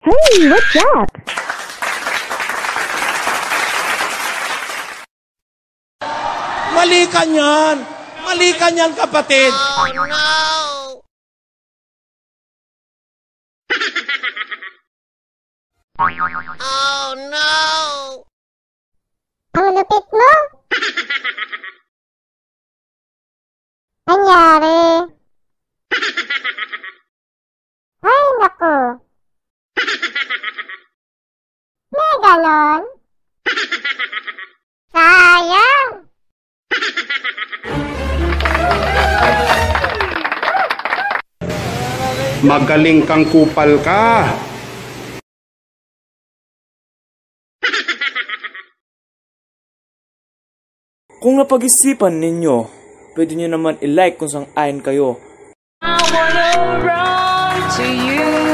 Hey, what's up? Mali ka niyan! Mali ka niyan, kapatid! Oh, no! Oh, no! Ang lupit mo? Nangyari? Ay, naku. May ganon? Sayang. Magaling kang kupal ka. Kung napag-isipan ninyo, pwede nyo naman i-like kung sang-ayon kayo. I wanna run to you.